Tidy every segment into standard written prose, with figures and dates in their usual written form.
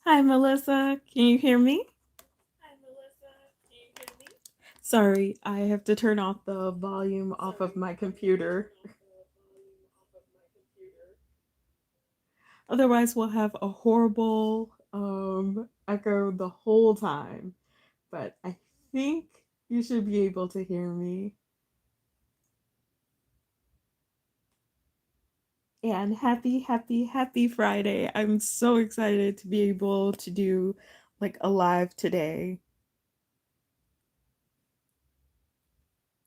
Hi, Melissa. Can you hear me? Sorry, I have to turn off the volume off of my computer. Otherwise, we'll have a horrible echo the whole time. But I think you should be able to hear me. And happy Friday. I'm so excited to be able to do like a live today.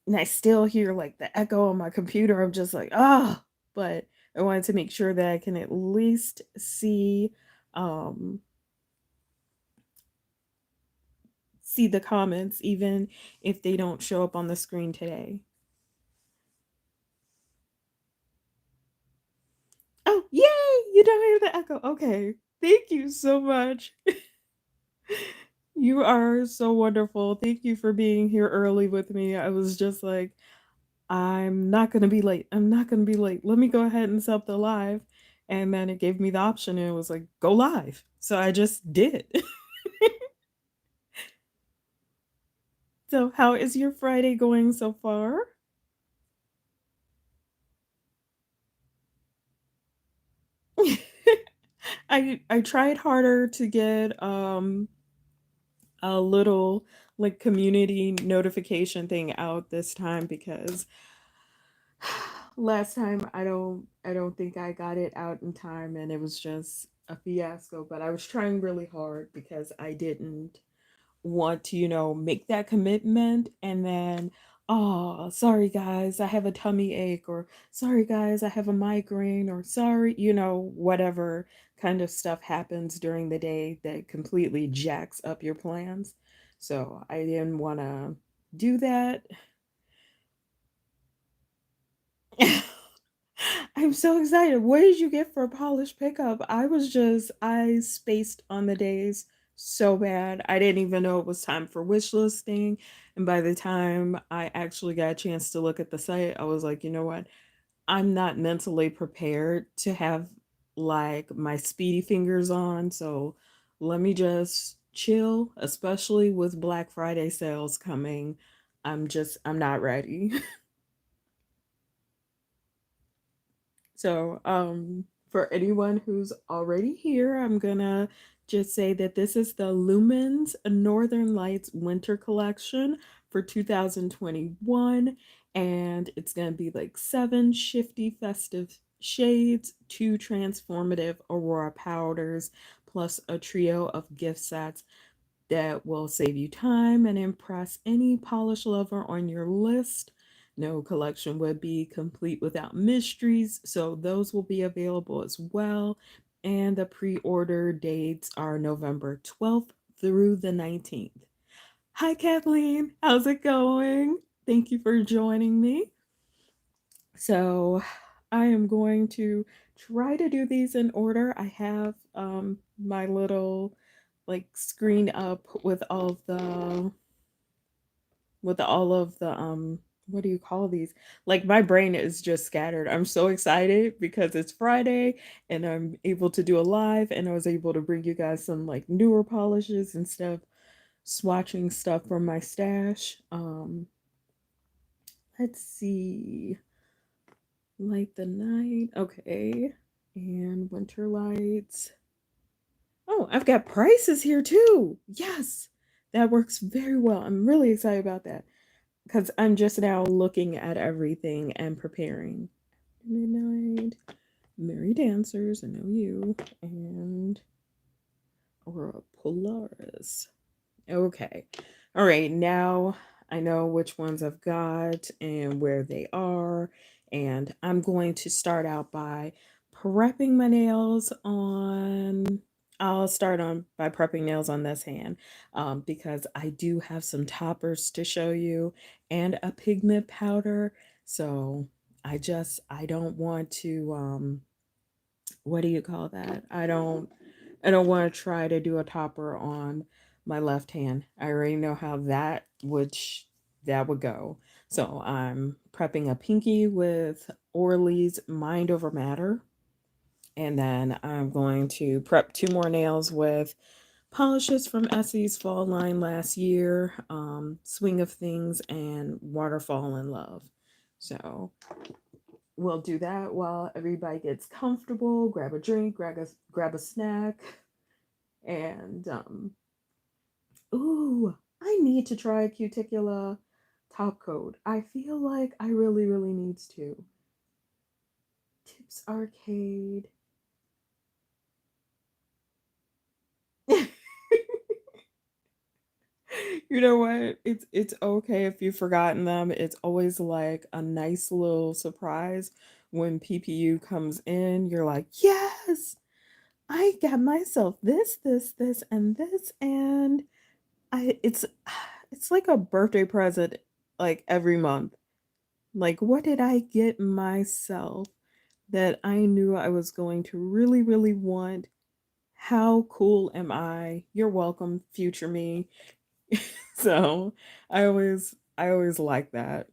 And I still hear like the echo on my computer. I'm just like, ah, but I wanted to make sure that I can at least um see the comments even if they don't show up on the screen today. Oh, yay! You don't hear the echo. Okay. Thank you so much. You are so wonderful. Thank you for being here early with me. I was just like, I'm not going to be late. I'm not going to be late. Let me go ahead and set up the live. And then it gave me the option and it was like, go live. So I just did. So, how is your Friday going so far? I tried harder to get a little like community notification thing out this time because last time I don't think I got it out in time and it was just a fiasco, but I was trying really hard because I didn't want to, make that commitment and then, oh, sorry guys, I have a tummy ache, or sorry guys, I have a migraine, or sorry, whatever kind of stuff happens during the day that completely jacks up your plans. So I didn't want to do that. I'm so excited. What did you get for a polished pickup? I spaced on the days so bad. I didn't even know it was time for wish listing. And by the time I actually got a chance to look at the site, I was like, you know what? I'm not mentally prepared to have like my speedy fingers on. So let me just chill, especially with Black Friday sales coming. I'm not ready. So, for anyone who's already here, I'm gonna just say that this is the Lumens Northern Lights Winter Collection for 2021, and it's gonna be like 7 shifty festive shades, 2 transformative Aurora powders, plus a trio of gift sets that will save you time and impress any polish lover on your list. No collection would be complete without mysteries, so those will be available as well. And the pre order dates are November 12th through the 19th. Hi, Kathleen. How's it going? Thank you for joining me. So, I am going to try to do these in order. I have my little like screen up with all of the what do you call these? Like my brain is just scattered. I'm so excited because it's Friday and I'm able to do a live and I was able to bring you guys some like newer polishes instead of swatching stuff from my stash. Let's see. Light the night. Okay. And winter lights. Oh, I've got prices here too. Yes. That works very well. I'm really excited about that because I'm just now looking at everything and preparing. Midnight, Merry Dancers, I know you, and Aurora Polaris. Okay. All right. Now I know which ones I've got and where they are. And I'm going to start out by prepping my nails on. I'll start on by prepping nails on this hand because I do have some toppers to show you and a pigment powder. So I don't want to what do you call that? I don't want to try to do a topper on my left hand. I already know how that would go. So I'm prepping a pinky with Orly's Mind Over Matter. And then I'm going to prep 2 more nails with polishes from Essie's fall line last year, Swing of Things and Waterfall in Love. So we'll do that while everybody gets comfortable, grab a drink, grab a snack, and ooh, I need to try a cuticula top coat. I feel like I really, really needs to. Tips Arcade. You know what? It's okay if you've forgotten them. It's always like a nice little surprise when PPU comes in. You're like, yes, I got myself this, and this, and I it's like a birthday present like every month. Like, what did I get myself that I knew I was going to really, really want? How cool am I? You're welcome, future me. So I always like that.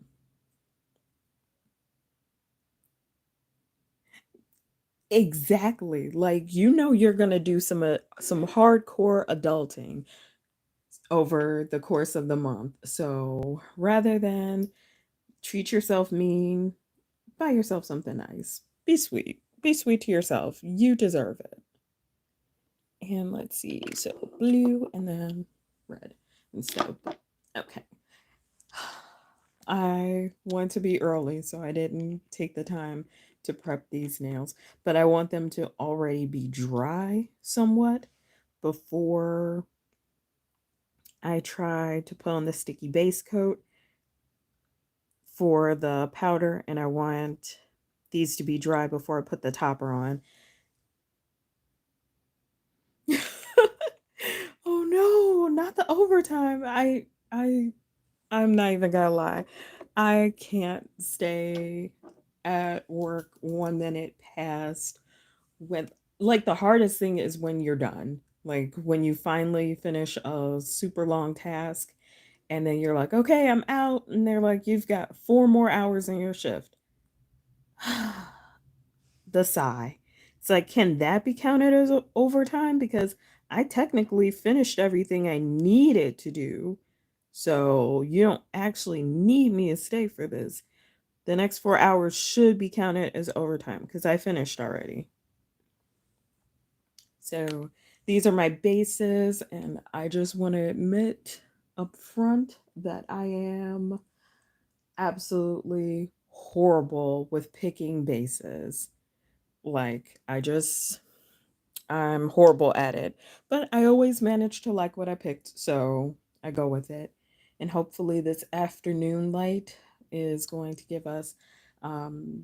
Exactly. Like you're gonna do some hardcore adulting over the course of the month. So rather than treat yourself mean, buy yourself something nice. Be sweet. Be sweet to yourself. You deserve it. And let's see. So blue and then red instead of blue. Okay. I want to be early, so I didn't take the time to prep these nails, but I want them to already be dry somewhat before I try to put on the sticky base coat for the powder, and I want these to be dry before I put the topper on. Oh no, not the overtime. I'm not even gonna lie. I can't stay at work 1 minute past when, like, the hardest thing is when you're done. Like when you finally finish a super long task and then you're like, okay, I'm out. And they're like, you've got 4 more hours in your shift. The sigh. It's like, can that be counted as overtime? Because I technically finished everything I needed to do. So you don't actually need me to stay for this. The next 4 hours should be counted as overtime because I finished already. So these are my bases, and I just want to admit up front that I am absolutely horrible with picking bases. Like, I'm horrible at it, but I always manage to like what I picked, so I go with it. And hopefully, this afternoon light is going to give us um,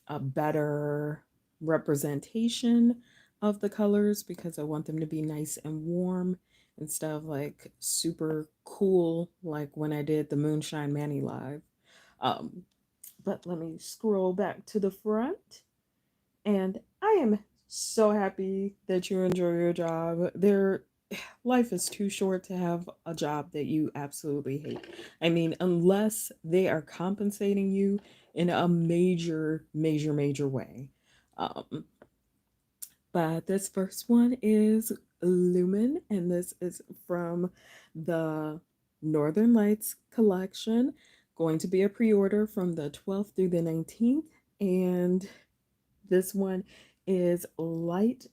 a better representation of the colors because I want them to be nice and warm instead of like super cool, like when I did the Moonshine Manny live. Um, but let me scroll back to the front. And I am so happy that you enjoy your job. Life is too short to have a job that you absolutely hate. I mean, unless they are compensating you in a major, major, major way. Um, but this first one is Lumen, and this is from the Northern Lights collection. Going to be a pre order from the 12th through the 19th. And this one is Light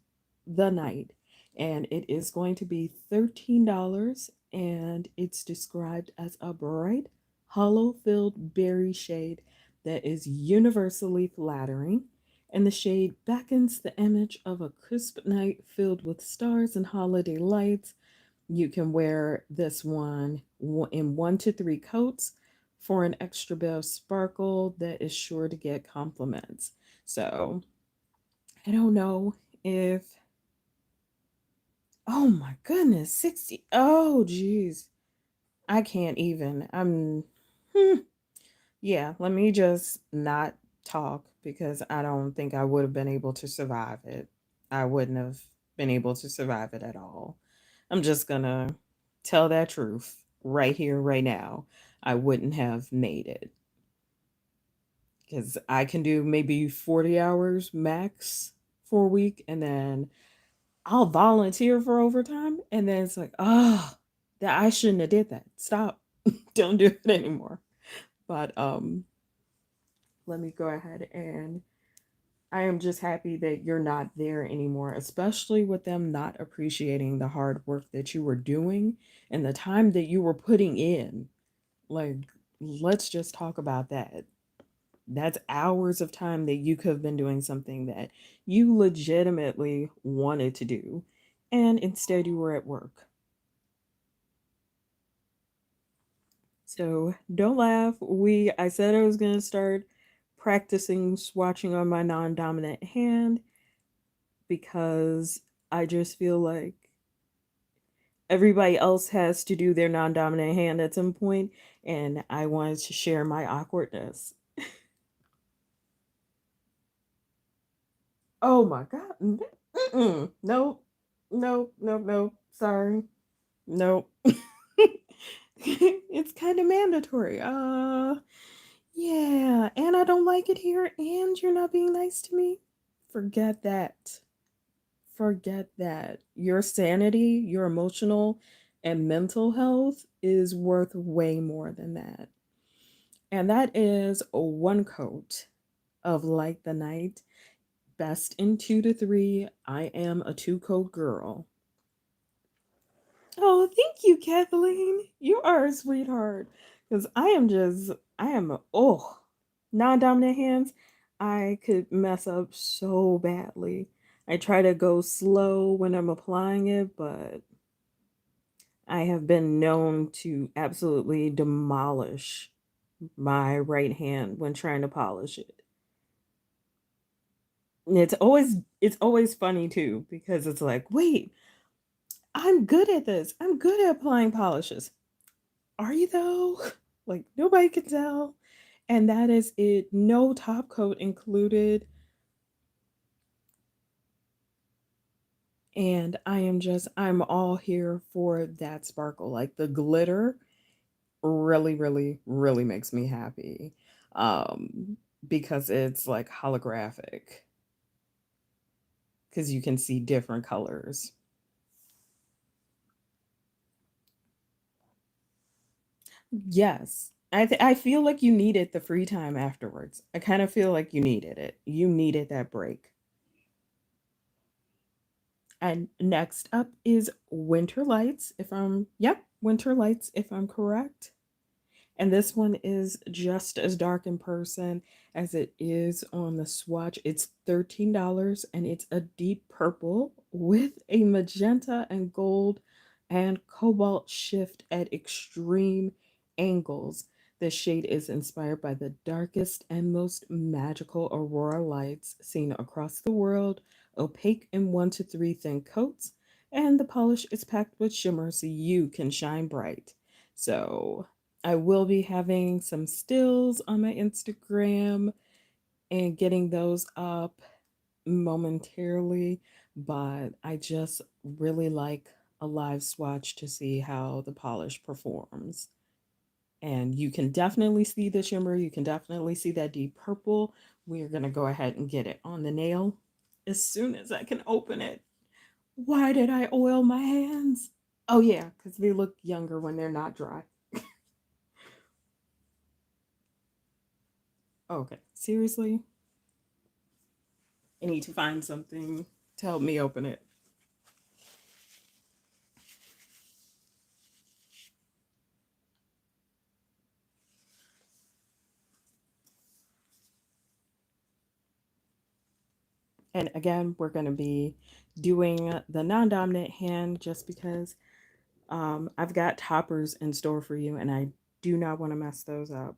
the Night, and it is going to be $13, and it's described as a bright, hollow filled berry shade that is universally flattering. And the shade beckons the image of a crisp night filled with stars and holiday lights. You can wear this one in 1 to 3 coats for an extra bit of sparkle that is sure to get compliments. So I don't know if, oh my goodness, 60. Oh, geez. I can't even. Yeah, let me just not talk because I don't think I would have been able to survive it. I wouldn't have been able to survive it at all. I'm just gonna tell that truth right here, right now. I wouldn't have made it because I can do maybe 40 hours max for a week, and then I'll volunteer for overtime, and then it's like, oh, that I shouldn't have did that. Stop. Don't do it anymore. But let me go ahead, and I am just happy that you're not there anymore, especially with them not appreciating the hard work that you were doing and the time that you were putting in. Like, let's just talk about that. That's hours of time that you could have been doing something that you legitimately wanted to do, and instead you were at work. So don't laugh. I said I was gonna start practicing swatching on my non-dominant hand because I just feel like everybody else has to do their non-dominant hand at some point, and I wanted to share my awkwardness. Oh my god. Mm-mm. Nope. Nope. Nope. Nope. Sorry. Nope. It's kind of mandatory. Yeah, and I don't like it here, and you're not being nice to me. Forget that. Forget that. Your sanity, your emotional and mental health is worth way more than that. And that is one coat of Like the Night. Best in 2 to 3. I am a 2 coat girl. Oh, thank you, Kathleen. You are a sweetheart. Because I am, oh, non dominant hands. I could mess up so badly. I try to go slow when I'm applying it, but I have been known to absolutely demolish my right hand when trying to polish it. And it's always funny too because it's like, wait, I'm good at this. I'm good at applying polishes. Are you though? Like nobody can tell. And that is it. No top coat included. And I'm all here for that sparkle. Like the glitter really, really, really makes me happy. Because it's like holographic. Because you can see different colors. Yes. I feel like you needed the free time afterwards. I kind of feel like you needed it. You needed that break. And next up is Winter Lights, Winter Lights, if I'm correct. And this one is just as dark in person as it is on the swatch. It's $13 and it's a deep purple with a magenta and gold and cobalt shift at extreme angles. The shade is inspired by the darkest and most magical aurora lights seen across the world, opaque in 1 to 3 thin coats, and the polish is packed with shimmer so you can shine bright. So I will be having some stills on my Instagram and getting those up momentarily, but I just really like a live swatch to see how the polish performs. And you can definitely see the shimmer, you can definitely see that deep purple. We're going to go ahead and get it on the nail as soon as I can open it. Why did I oil my hands? Oh, yeah, because they look younger when they're not dry. Okay, seriously? I need to find something to help me open it. And again, we're going to be doing the non dominant hand just because I've got toppers in store for you and I do not want to mess those up.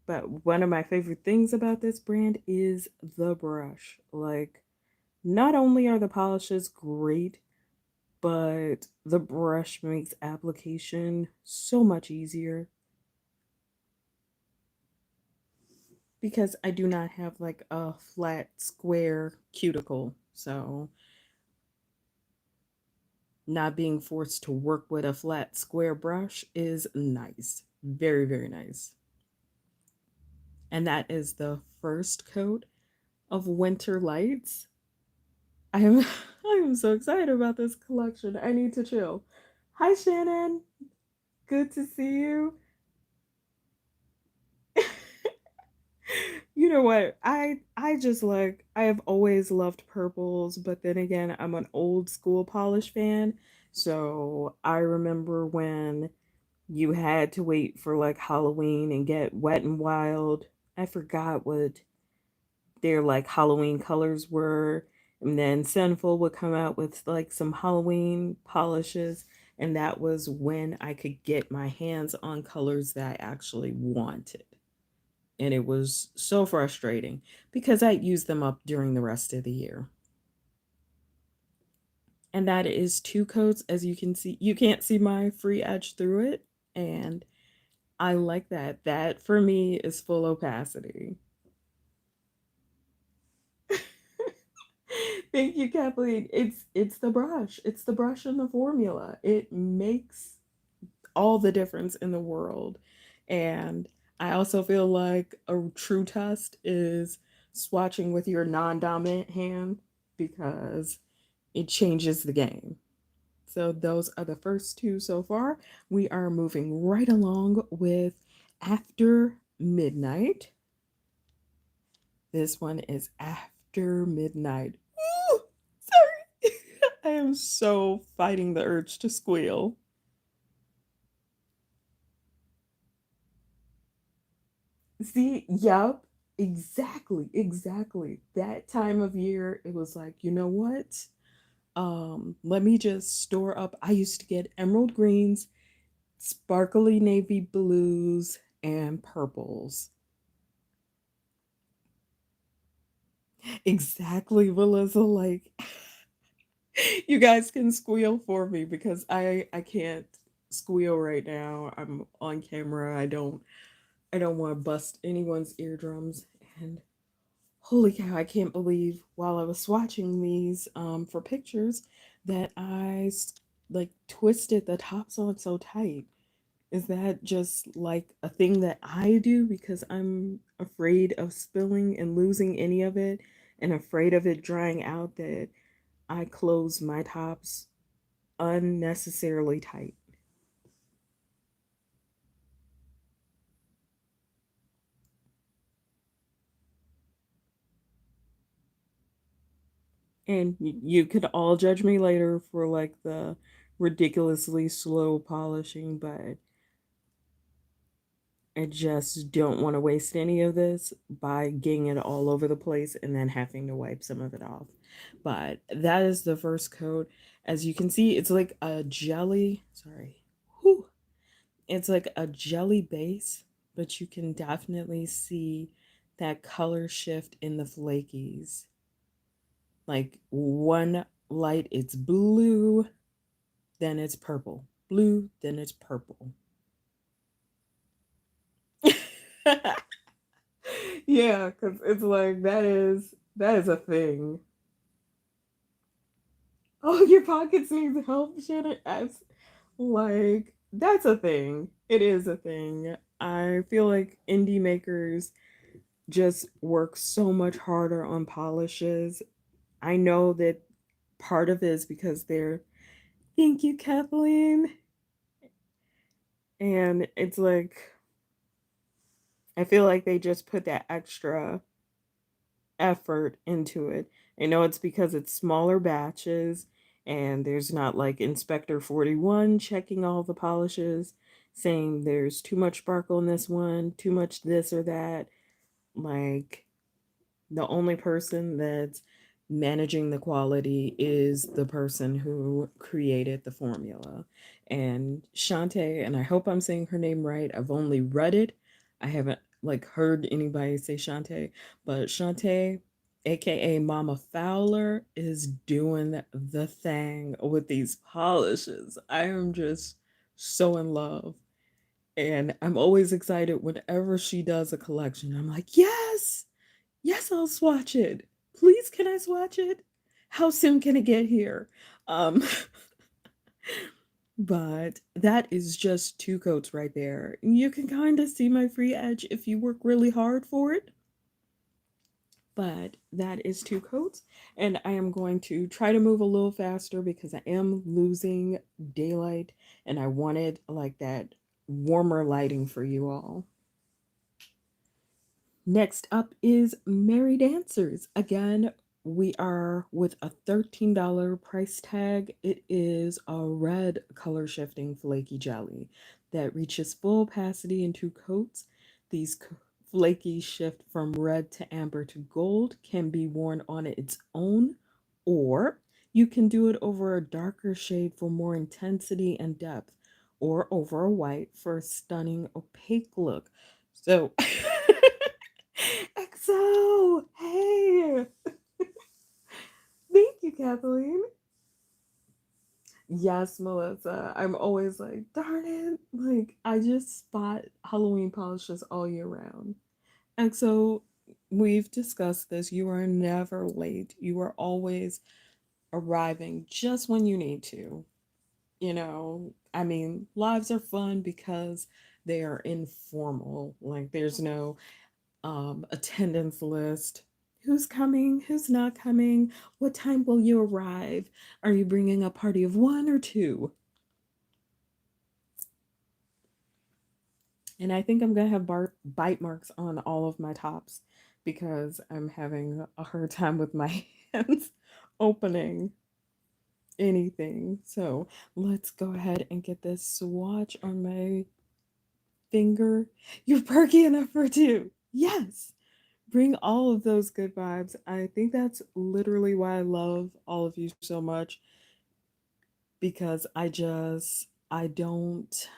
But one of my favorite things about this brand is the brush. Like, not only are the polishes great, but the brush makes application so much easier because I do not have like a flat square cuticle. So, not being forced to work with a flat square brush is nice. Very, very nice. And that is the first coat of winter lights. I am I am so excited about this collection. I need to chill. Hi Shannon. Good to see you. You know what? I just like I have always loved purples, but then again, I'm an old school polish fan. So I remember when you had to wait for like Halloween and get Wet and Wild. I forgot what their like Halloween colors were. And then Sinful would come out with like some Halloween polishes. And that was when I could get my hands on colors that I actually wanted. And it was so frustrating because I'd use them up during the rest of the year. And that is two coats, as you can see. You can't see my free edge through it. And I like that. That for me is full opacity. Thank you, Kathleen. It's the brush. It's the brush and the formula. It makes all the difference in the world. And I also feel like a true test is swatching with your non-dominant hand because it changes the game. So those are the first two so far. We are moving right along with After Midnight. This one is After Midnight. Ooh, sorry. I am so fighting the urge to squeal. See, yep, exactly, exactly. That time of year, it was like, you know what? Let me just store up. I used to get emerald greens, sparkly navy blues, and purples. Exactly, Melissa. Like, you guys can squeal for me because I can't squeal right now. I'm on camera. I don't want to bust anyone's eardrums. And holy cow, I can't believe while I was swatching these for pictures that like twisted the tops on so tight. Is that just like a thing that I do because I'm afraid of spilling and losing any of it and afraid of it drying out that I close my tops unnecessarily tight? And you could all judge me later for like the ridiculously slow polishing, but I just don't want to waste any of this by getting it all over the place and then having to wipe some of it off. But that is the first coat. As you can see, it's like a jelly. Sorry. Whew. It's like a jelly base, but you can definitely see that color shift in the flakies. Like one light, it's blue, then it's purple. Blue, then it's purple. Yeah, because it's like that is a thing. Oh, your pockets need help, Shannon. As like that's a thing. It is a thing. I feel like indie makers just work so much harder on polishes. I know that part of it is because they're thank you, Kathleen. And it's like I feel like they just put that extra effort into it. I know it's because it's smaller batches and there's not like Inspector 41 checking all the polishes, saying there's too much sparkle in this one, too much this or that. Like, the only person that's managing the quality is the person who created the formula. And Shantae, and I hope I'm saying her name right, I've only read it. I haven't like heard anybody say Shantae, but Shantae, aka Mama Fowler, is doing the thing with these polishes. I am just so in love. And I'm always excited whenever she does a collection. I'm like, yes, yes, I'll swatch it. Please, can I swatch it? How soon can it get here? Um, but that is just two coats right there. You can kind of see my free edge if you work really hard for it. But that is 2 coats, and I am going to try to move a little faster because I am losing daylight and I wanted like that warmer lighting for you all. Next up is Merry Dancers. Again, we are with a $13 price tag. It is a red color shifting flaky jelly that reaches full opacity in 2 coats. These flaky shift from red to amber to gold, can be worn on its own, or you can do it over a darker shade for more intensity and depth, or over a white for a stunning opaque look. So EXO, hey, thank you, Kathleen. Yes, Melissa. I'm always like, darn it. Like, I just spot Halloween polishes all year round. EXO, we've discussed this. You are never late. You are always arriving just when you need to. I mean, lives are fun because they are informal. Like, there's no attendance list. Who's coming? Who's not coming? What time will you arrive? Are you bringing a party of 1 or 2? And I think I'm going to have bite marks on all of my tops because I'm having a hard time with my hands opening anything. So let's go ahead and get this swatch on my finger. You're perky enough for 2. Yes. Bring all of those good vibes. I think that's literally why I love all of you so much, because I don't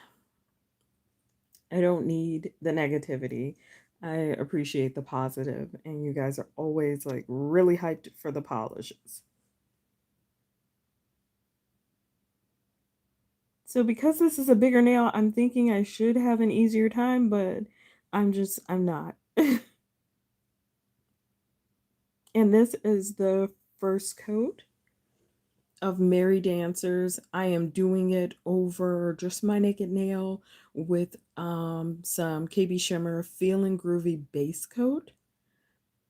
need the negativity. I appreciate the positive, and you guys are always like really hyped for the polishes. So because this is a bigger nail, I'm thinking I should have an easier time, but I'm not. And this is the first coat of Merry Dancers. I am doing it over just my naked nail with some KB Shimmer Feeling Groovy base coat,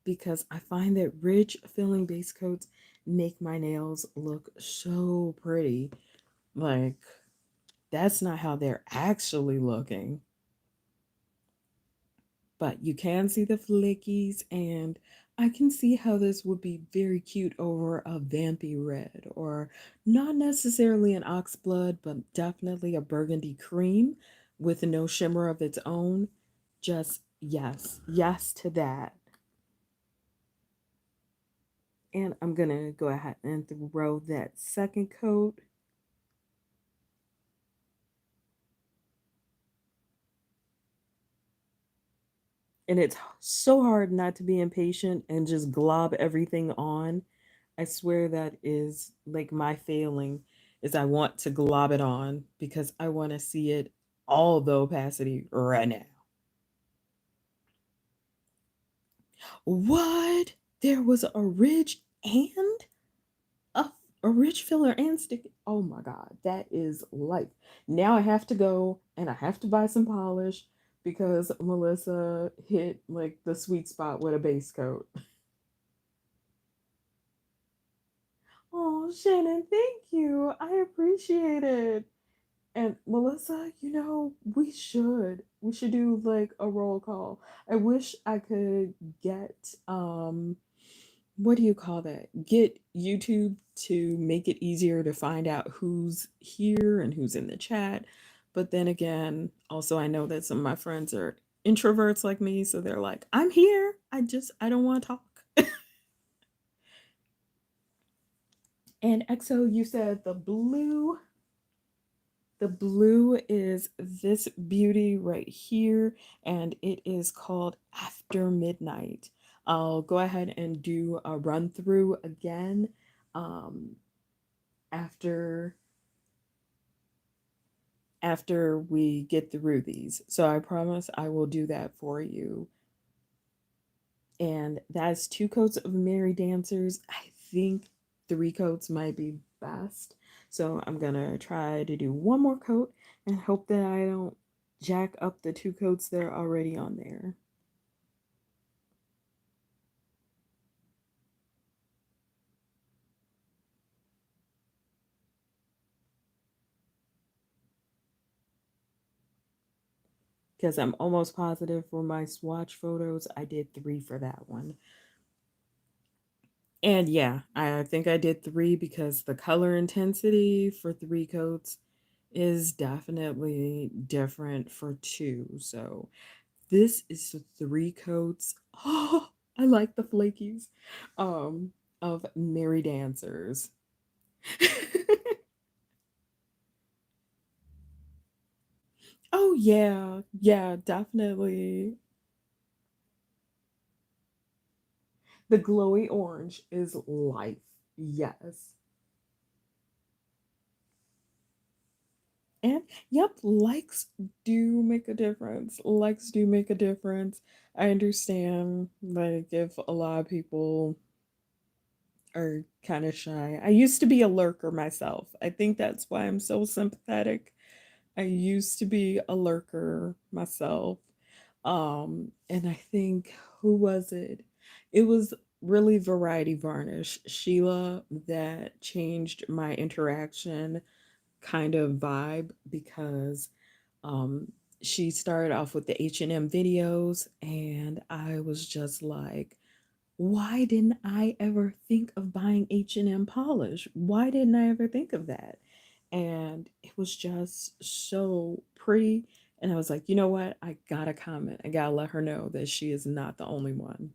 because I find that rich feeling base coats make my nails look so pretty. Like, that's not how they're actually looking. But you can see the flickies, and I can see how this would be very cute over a vampy red, or not necessarily an oxblood, but definitely a burgundy cream with no shimmer of its own. Just yes, yes to that. And I'm gonna go ahead and throw that second coat. And it's so hard not to be impatient and just glob everything on. I swear that is like my failing, is I want to glob it on because I want to see it all the opacity right now. What? There was a ridge and a, a ridge filler and stick. Oh my god, that is life. Now I have to go and I have to buy some polish because Melissa hit like the sweet spot with a base coat. Oh, Shannon, thank you. I appreciate it. And Melissa, we should do like a roll call. I wish I could get what do you call that? Get YouTube to make it easier to find out who's here and who's in the chat. But then again, also I know that some of my friends are introverts like me, so they're like, "I'm here. I don't want to talk." And EXO, you said the blue is this beauty right here, and it is called After Midnight. I'll go ahead and do a run through again um, after after we get through these. So I promise I will do that for you. And that's 2 coats of Merry Dancers. I think 3 coats might be best. So I'm gonna try to do one more coat and hope that I don't jack up the 2 coats that are already on there. because I'm almost positive for my swatch photos, I did 3 for that one. And yeah, I think I did 3 because the color intensity for 3 coats is definitely different for 2. So this is the 3 coats. Oh, I like the flakies um, of Merry Dancers. Oh yeah, yeah, definitely. The glowy orange is life. Yes. And yep, likes do make a difference. Likes do make a difference. I understand, like, if a lot of people are kind of shy. I used to be a lurker myself. I think that's why I'm so sympathetic. I used to be a lurker myself. And I think, who was it? It was really Variety Varnish, Sheila, that changed my interaction kind of vibe because um she started off with the H&M videos and I was just like, why didn't I ever think of buying H&M polish? Why didn't I ever think of that? And it was just so pretty. And I was like, you know what? I gotta comment. I gotta let her know that she is not the only one.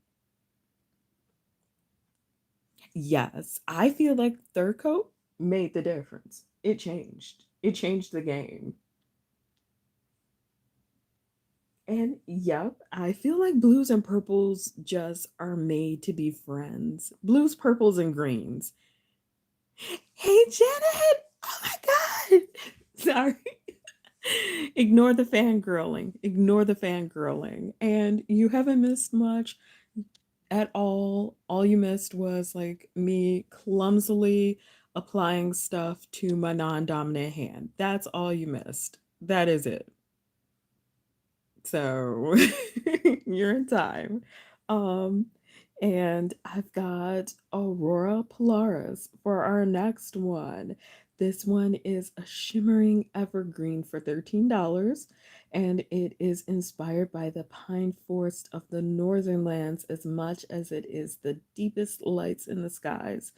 Yes, I feel like third coat made the difference. It changed. It changed the game. And yep, I feel like blues and purples just are made to be friends. Blues, purples, and greens. Hey, Janet! Oh my God! Sorry. Ignore the fangirling. Ignore the fangirling. And you haven't missed much at all. All you missed was like me clumsily applying stuff to my non dominant hand. That's all you missed. That is it. So you're in time. Um, and I've got Aurora Polaris for our next one. This one is a shimmering evergreen for $13, and it is inspired by the pine forest of the northern lands as much as it is the deepest lights in the skies.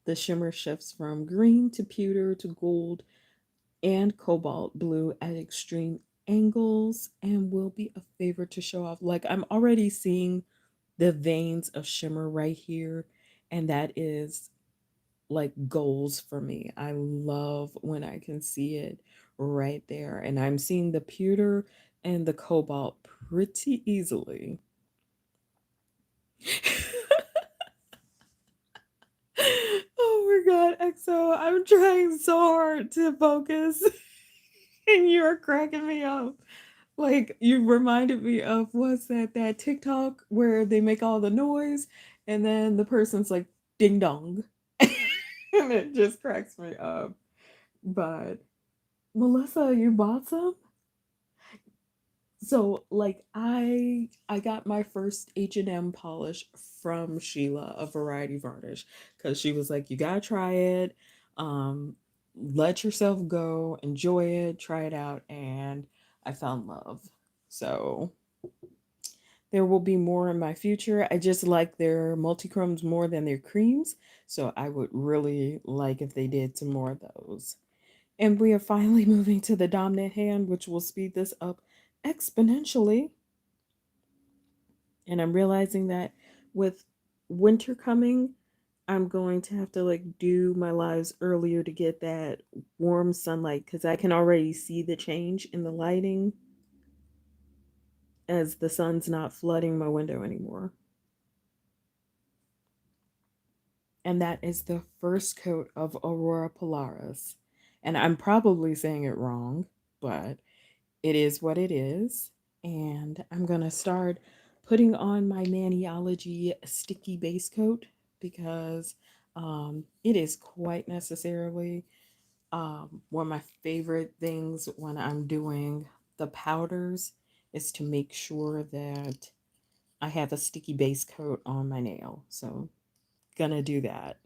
The shimmer shifts from green to pewter to gold and cobalt blue at extreme angles and will be a favorite to show off. Like, I'm already seeing the veins of shimmer right here, and that is like goals for me. I love when I can see it right there, and I'm seeing the pewter and the cobalt pretty easily. Oh my god, EXO, I'm trying so hard to focus and you're cracking me up. Like, you reminded me of, what's that TikTok where they make all the noise and then the person's like ding dong. And it just cracks me up. But Melissa, you bought some? So like I got my first H&M polish from Sheila, a variety varnish, because she was like, you gotta try it. Let yourself go, enjoy it, try it out, and I fell in love. So there will be more in my future. I just like their multi-chromes more than their creams. So I would really like if they did some more of those. And we are finally moving to the dominant hand, which will speed this up exponentially. And I'm realizing that with winter coming, I'm going to have to like do my lives earlier to get that warm sunlight because I can already see the change in the lighting as the sun's not flooding my window anymore. And that is the first coat of Aurora Polaris. And I'm probably saying it wrong, but it is what it is. And I'm going to start putting on my Maniology sticky base coat because it is quite necessarily one of my favorite things when I'm doing the powders is to make sure that I have a sticky base coat on my nail. So, gonna do that.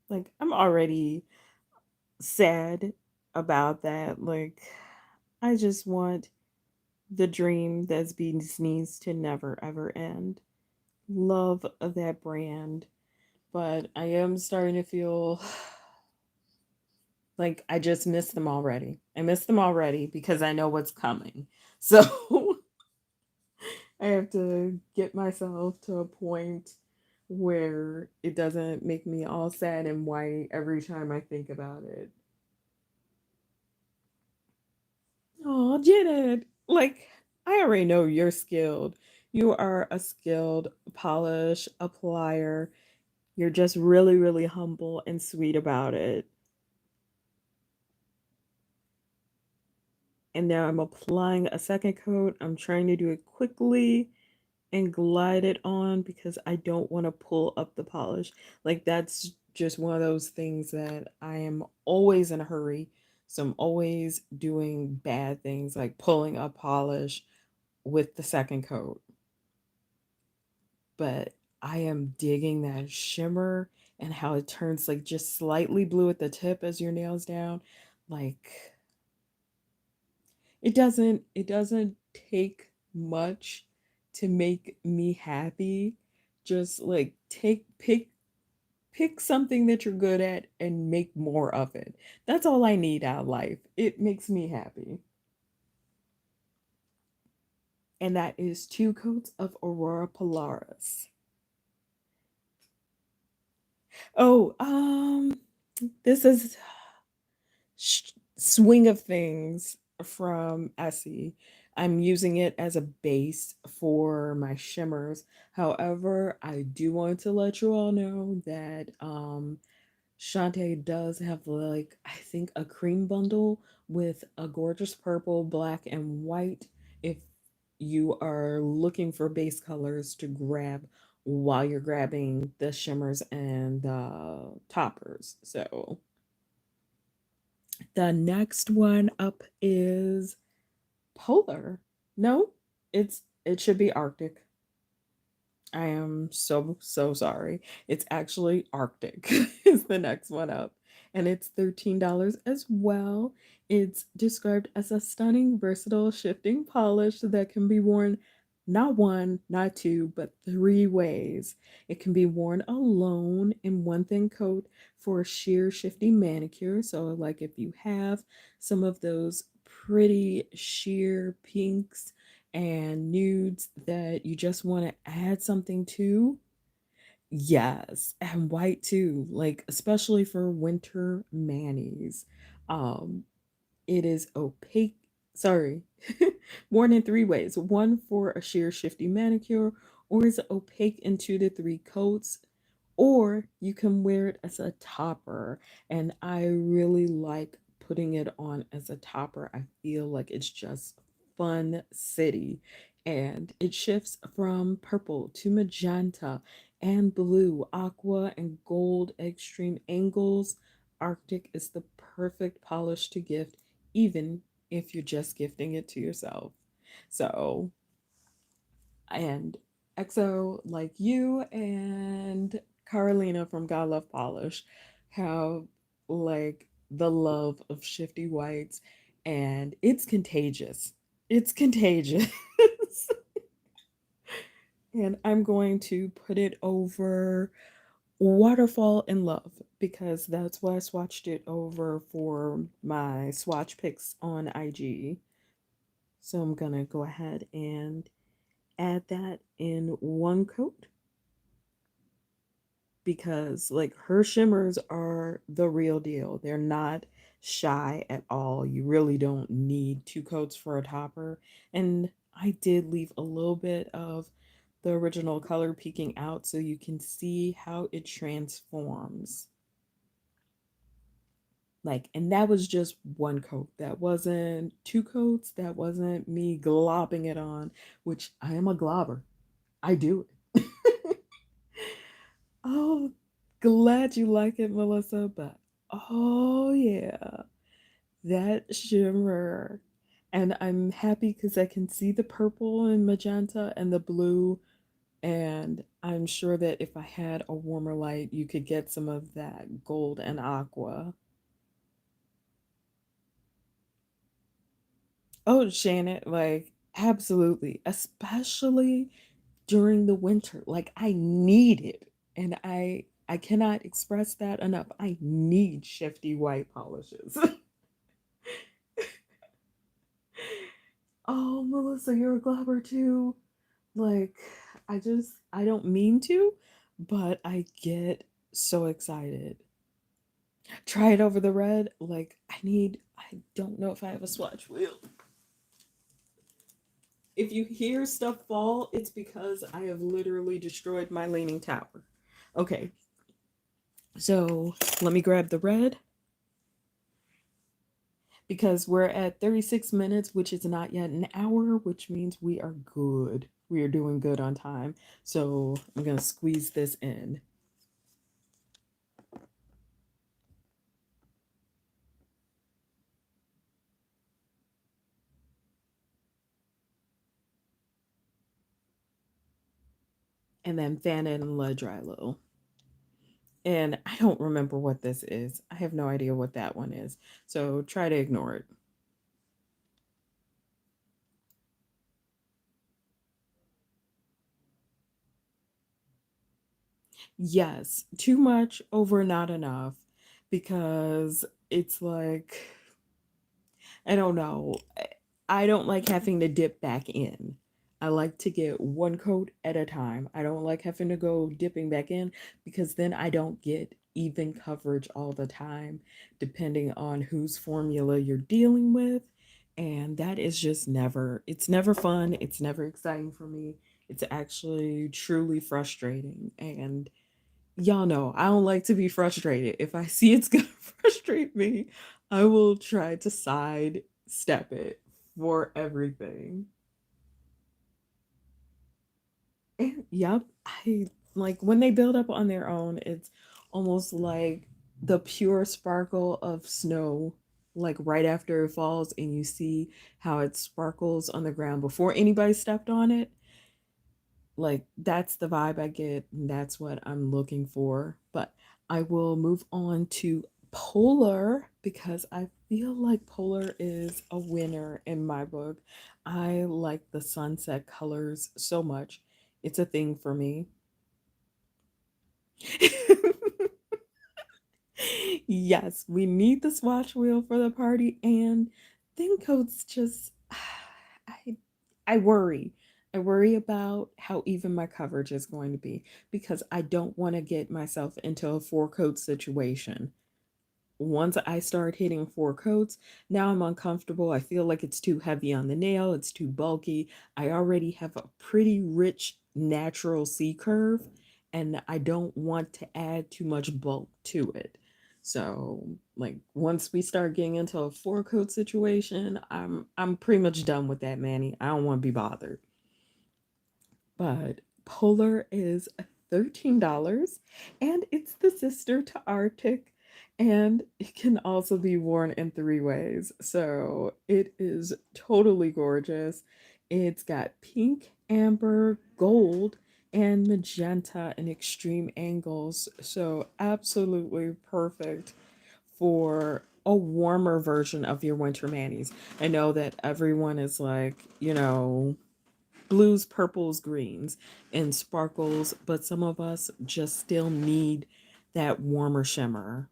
Like, I'm already sad about that. Like, I just want the dream that's Bee's Knees to never ever end. Love that brand, but I am starting to feel like I just miss them already. I miss them already because I know what's coming. So I have to get myself to a point where it doesn't make me all sad and white every time I think about it. Oh, Janet, like, I already know you're skilled. You are a skilled polish applier. You're just really, really humble and sweet about it. And now I'm applying a second coat. I'm trying to do it quickly and glide it on because I don't want to pull up the polish. Like, that's just one of those things that I am always in a hurry. So I'm always doing bad things like pulling up polish with the second coat. But I am digging that shimmer and how it turns like just slightly blue at the tip as your nails down. Like, it doesn't take much to make me happy. Just like pick something that you're good at and make more of it. That's all I need out of life. It makes me happy. And that is 2 coats of Aurora Polaris. Oh, this is Swing of Things from Essie. I'm using it as a base for my shimmers. However, I do want to let you all know that Shantae does have, like, I think a cream bundle with a gorgeous purple, black, and white if you are looking for base colors to grab while you're grabbing the shimmers and the toppers. So the next one up is Polar. No, it should be Arctic. I am so so sorry. It's actually Arctic is the next one up. And it's $13 as well. It's described as a stunning, versatile, shifting polish that can be worn not one, not two, but 3 ways. It can be worn alone in one thin coat for a sheer, shifty manicure. So, like if you have some of those pretty sheer pinks and nudes that you just want to add something to. Yes, and white too, like especially for winter manis. Um, it is opaque. Sorry, worn in 3 ways. One for a sheer shifty manicure, or is opaque in 2 to 3 coats, or you can wear it as a topper. And I really like putting it on as a topper. I feel like it's just fun city. And it shifts from purple to magenta and blue, aqua and gold extreme angles. Arctic is the perfect polish to gift, even if you're just gifting it to yourself. So, and EXO, like you and Carolina from God Love Polish, have like the love of shifty whites, and it's contagious. It's contagious. And I'm going to put it over Waterfall in Love because that's why I swatched it over for my swatch picks on IG. So I'm gonna go ahead and add that in 1 coat because like her shimmers are the real deal. They're not shy at all. You really don't need 2 coats for a topper. And I did leave a little bit of the original color peeking out so you can see how it transforms. Like, and that was just 1 coat. That wasn't 2 coats. That wasn't me globbing it on, which I am a globber. I do it. Oh, glad you like it, Melissa. But oh, yeah, that shimmer. And I'm happy because I can see the purple and magenta and the blue And I'm sure that if I had a warmer light, you could get some of that gold and aqua. Oh, Shannon, like, absolutely. Especially during the winter. Like, I need it. And I cannot express that enough. I need shifty white polishes. Oh, Melissa, you're a glabber too. Like, I don't mean to, but I get so excited. Try it over the red. Like, I don't know if I have a swatch wheel. If you hear stuff fall, it's because I have literally destroyed my leaning tower. Okay, so let me grab the red because we're at 36 minutes, which is not yet an hour, which means we are good. We are doing good on time. So I'm going to squeeze this in. And then fan it and let dry a little. And I don't remember what this is. I have no idea what that one is. So try to ignore it. Yes, too much over not enough because it's like, I don't know. I don't like having to dip back in. I like to get one coat at a time. I don't like having to go dipping back in because then I don't get even coverage all the time, depending on whose formula you're dealing with. And that is just never, it's never fun. It's never exciting for me. It's actually truly frustrating. And y'all know I don't like to be frustrated. If I see it's gonna frustrate me, I will try to sidestep it for everything. And yep, I like when they build up on their own, it's almost like the pure sparkle of snow, like right after it falls, and you see how it sparkles on the ground before anybody stepped on it. Like that's the vibe I get, and that's what I'm looking for. But I will move on to Polar because I feel like Polar is a winner in my book. I like the sunset colors so much. It's a thing for me. Yes, we need the swatch wheel for the party, and thin coats just I I worry. I worry about how even my coverage is going to be because I don't want to get myself into a four coat situation. Once I start hitting four coats, now I'm uncomfortable. I feel like it's too heavy on the nail, it's too bulky. I already have a pretty rich natural C curve, and I don't want to add too much bulk to it. So, like once we start getting into a four coat situation, I'm pretty much done with that, Manny. I don't want to be bothered. But Polar is $13 and it's the sister to Arctic and it can also be worn in three ways. So it is totally gorgeous. It's got pink, amber, gold, and magenta in extreme angles. So absolutely perfect for a warmer version of your winter manis. I know that everyone is like, blues, purples, greens, and sparkles, but some of us just still need that warmer shimmer.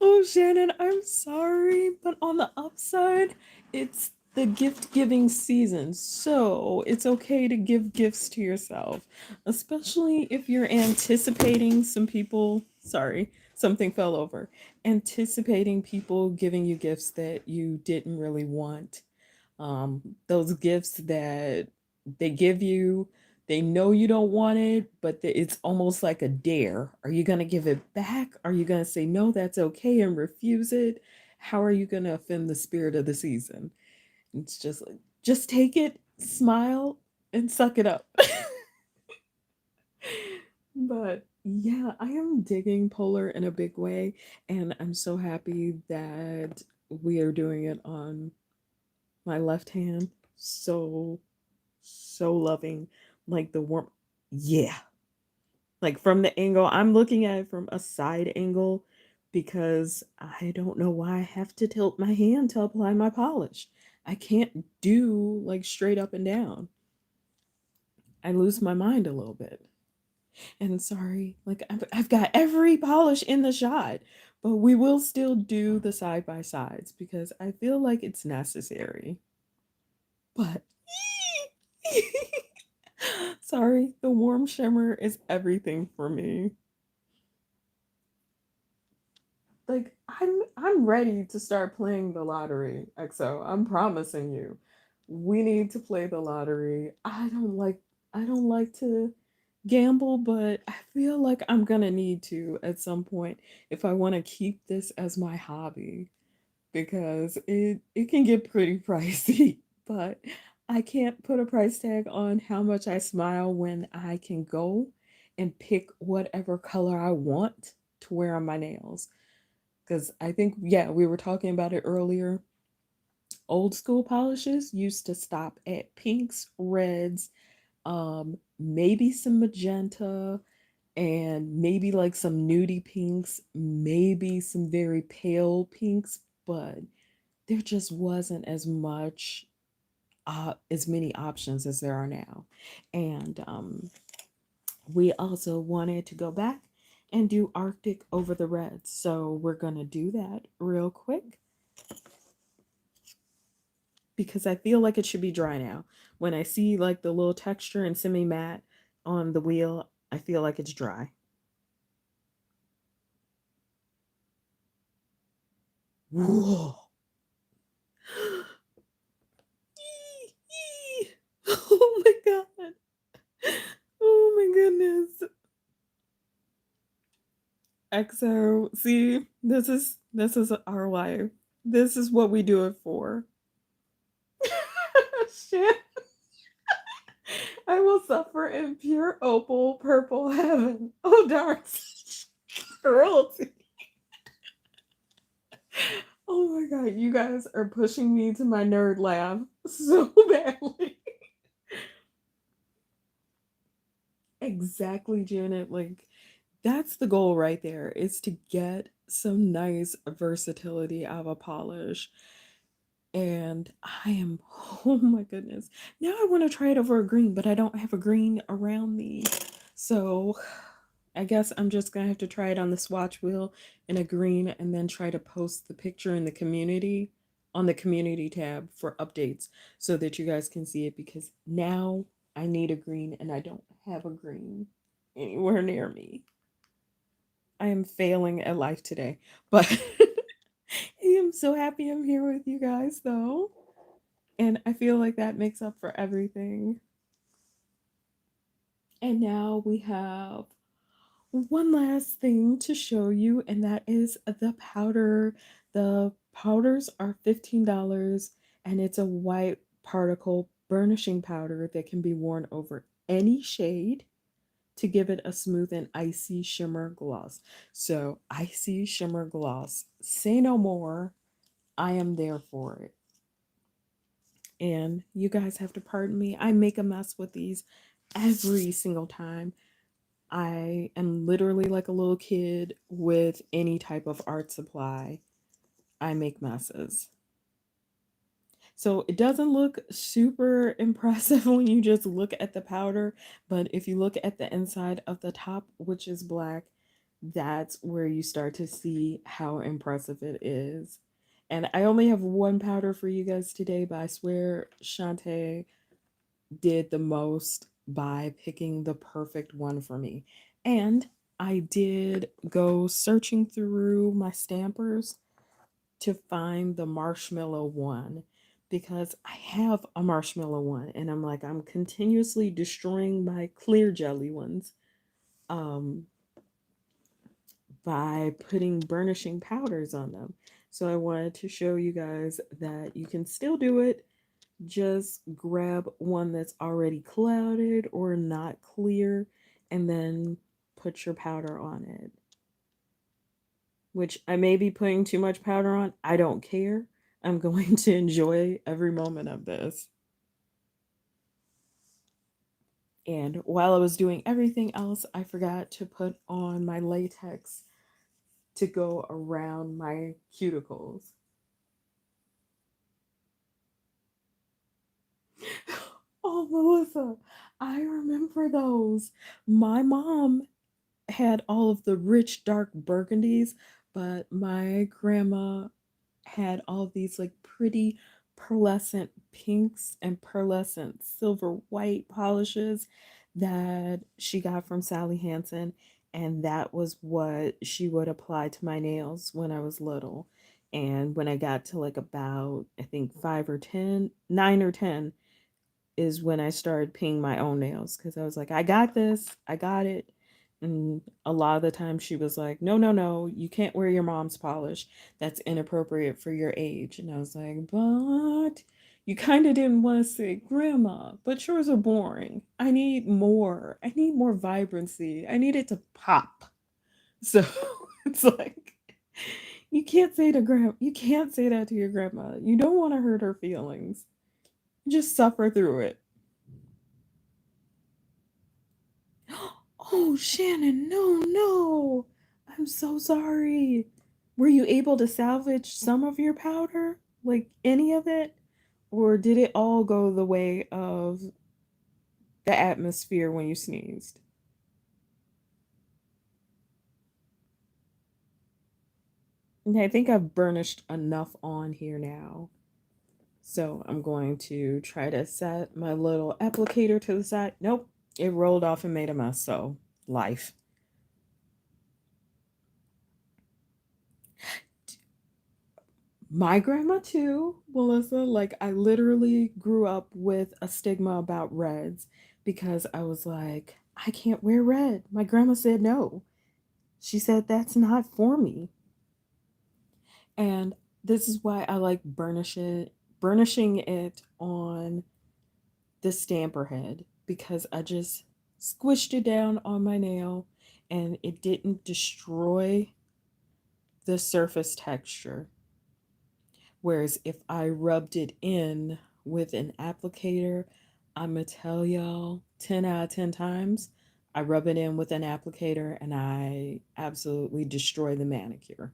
Oh, Shannon, I'm sorry, but on the upside, it's the gift giving season, so it's okay to give gifts to yourself, especially if you're anticipating some people. Sorry, something fell over. Anticipating people giving you gifts that you didn't really want, those gifts that they give you, they know you don't want it, but it's almost like a dare. Are you going to give it back? Are you going to say no, that's okay, and refuse it? How are you going to offend the spirit of the season? It's just like, just take it, smile, and suck it up. But yeah, I am digging Polar in a big way, and I'm so happy that we are doing it on my left hand. So so loving like the warm. Yeah. Like from the angle, I'm looking at it from a side angle because I don't know why I have to tilt my hand to apply my polish. I can't do like straight up and down. I lose my mind a little bit. And sorry, like I've got every polish in the shot, but we will still do the side by sides because I feel like it's necessary. But sorry, the warm shimmer is everything for me. Like I'm ready to start playing the lottery, EXO. I'm promising you. We need to play the lottery. I don't like to gamble, but I feel like I'm gonna need to at some point if I want to keep this as my hobby because it can get pretty pricey, but I can't put a price tag on how much I smile when I can go and pick whatever color I want to wear on my nails. Because I think, yeah, we were talking about it earlier. Old school polishes used to stop at pinks, reds, maybe some magenta, and maybe like some nudie pinks, maybe some very pale pinks, but there just wasn't as many options as there are now. And we also wanted to go back and do Arctic over the reds. So we're going to do that real quick because I feel like it should be dry now. When I see like the little texture and semi matte on the wheel, I feel like it's dry. Whoa. Oh my god. Oh my goodness. EXO, see, this is our life. This is what we do it for. Shit. I will suffer in pure opal purple heaven. Oh darn. Cruelty. Oh my god, you guys are pushing me to my nerd lab so badly. Exactly, Janet. Like, that's the goal right there, is to get some nice versatility out of a polish. And I am, oh my goodness. Now I want to try it over a green, but I don't have a green around me. So I guess I'm just going to have to try it on the swatch wheel in a green and then try to post the picture in the community on the community tab for updates so that you guys can see it because now I need a green and I don't have a green anywhere near me. I am failing at life today, but I am so happy I'm here with you guys though. And I feel like that makes up for everything. And now we have one last thing to show you, and that is the powder. The powders are $15, and it's a white particle burnishing powder that can be worn over any shade to give it a smooth and icy shimmer gloss. So, icy shimmer gloss. Say no more. I am there for it. And you guys have to pardon me. I make a mess with these every single time. I am literally like a little kid with any type of art supply. I make messes. So it doesn't look super impressive when you just look at the powder, but if you look at the inside of the top, which is black, that's where you start to see how impressive it is. And I only have one powder for you guys today, but I swear Shantae did the most by picking the perfect one for me. And I did go searching through my stampers to find the marshmallow one because I have a marshmallow one and I'm continuously destroying my clear jelly ones um by putting burnishing powders on them. So I wanted to show you guys that you can still do it. Just grab one that's already clouded or not clear and then put your powder on it. Which I may be putting too much powder on. I don't care. I'm going to enjoy every moment of this. And while I was doing everything else, I forgot to put on my latex to go around my cuticles. Oh, Melissa, I remember those. My mom had all of the rich dark burgundies, but my grandma had all these like pretty pearlescent pinks and pearlescent silver white polishes that she got from Sally Hansen, and that was what she would apply to my nails when I was little. And when I got to like about, I think 5 or 10, 9 or 10, is when I started painting my own nails because I was like, I got this, I got it. And a lot of the time she was like, no, no, no, you can't wear your mom's polish. That's inappropriate for your age. And I was like, but you kind of didn't want to say, Grandma, but yours are boring. I need more. I need more vibrancy. I need it to pop. So it's like, you can't say that to your grandma. You don't want to hurt her feelings. Just suffer through it. Oh, Shannon, no, no. I'm so sorry. Were you able to salvage some of your powder? Like any of it? Or did it all go the way of the atmosphere when you sneezed? And I think I've burnished enough on here now. So I'm going to try to set my little applicator to the side. Nope, it rolled off and made a mess. So, life. My grandma too, Melissa. Like, I literally grew up with a stigma about reds because I was like, I can't wear red. My grandma said no. She said that's not for me. And this is why I like burnishing it on the stamper head because I just squished it down on my nail and it didn't destroy the surface texture. Whereas if I rubbed it in with an applicator, I'm gonna tell y'all 10 out of 10 times, I rub it in with an applicator and I absolutely destroy the manicure.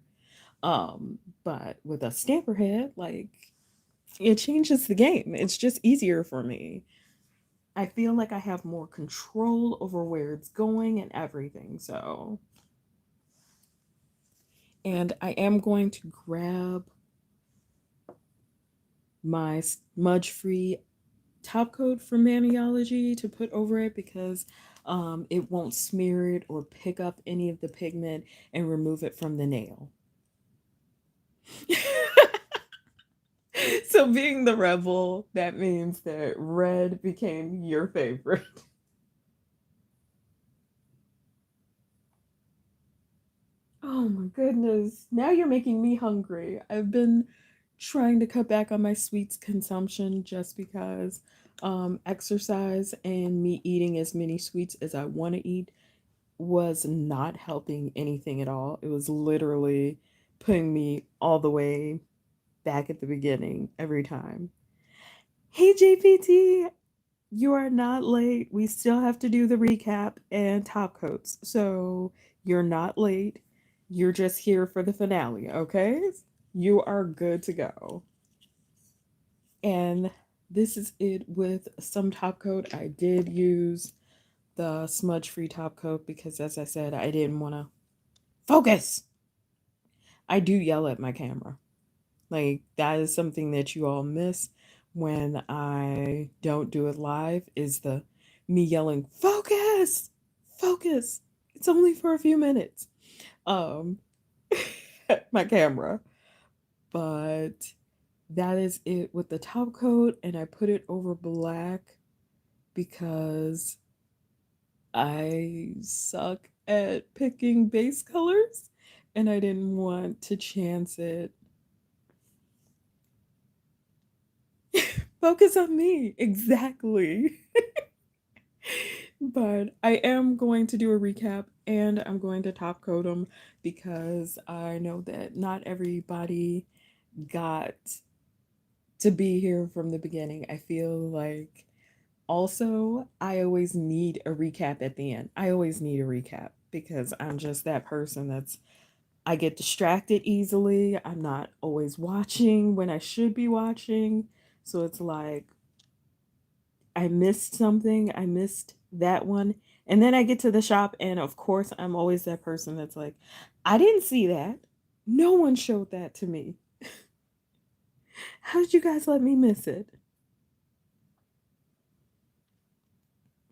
But with a stamper head, like it changes the game. It's just easier for me. I feel like I have more control over where it's going and everything. So, and I am going to grab my smudge free top coat from Maniology to put over it because it won't smear it or pick up any of the pigment and remove it from the nail. So being the rebel, that means that red became your favorite. Oh my goodness. Now you're making me hungry. I've been trying to cut back on my sweets consumption just because exercise and me eating as many sweets as I want to eat was not helping anything at all. It was literally putting me all the way back at the beginning every time. Hey JPT, you are not late. We still have to do the recap and top coats. So you're not late. You're just here for the finale, okay? You are good to go. And this is it with some top coat. I did use the smudge free top coat because, as I said, I didn't want to focus. I do yell at my camera. Like, that is something that you all miss when I don't do it live is the me yelling, focus, focus. It's only for a few minutes. Um, my camera. But that is it with the top coat, and I put it over black because I suck at picking base colors and I didn't want to chance it. Focus on me. Exactly. But I am going to do a recap and I'm going to top coat them because I know that not everybody got to be here from the beginning. I feel like Also, I always need a recap at the end. I always need a recap because I'm just that person that's I get distracted easily. I'm not always watching when I should be watching. So it's like I missed something. I missed that one. And then I get to the shop, and of course, I'm always that person that's like, I didn't see that. No one showed that to me. How did you guys let me miss it?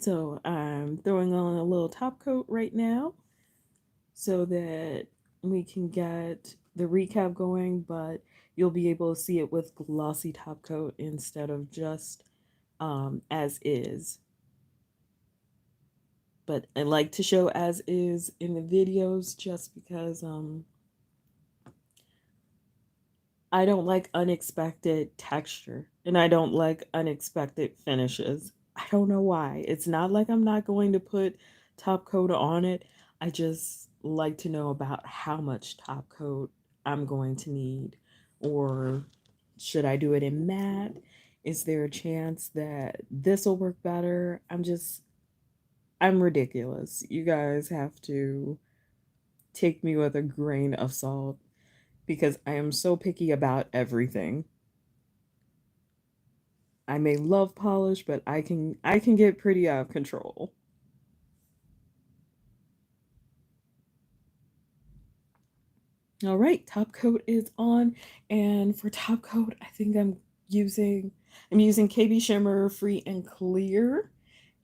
So I'm throwing on a little top coat right now so that we can get the recap going, but you'll be able to see it with glossy top coat instead of just as is. But I like to show as is in the videos just because I don't like unexpected texture and I don't like unexpected finishes. I don't know why. It's not like I'm not going to put top coat on it. I just like to know about how much top coat I'm going to need. Or should I do it in matte? Is there a chance that this will work better? I'm ridiculous. You guys have to take me with a grain of salt because I am so picky about everything. I may love polish, but I can get pretty out of control. All right, top coat is on, and for top coat, I think I'm using KB Shimmer Free and Clear,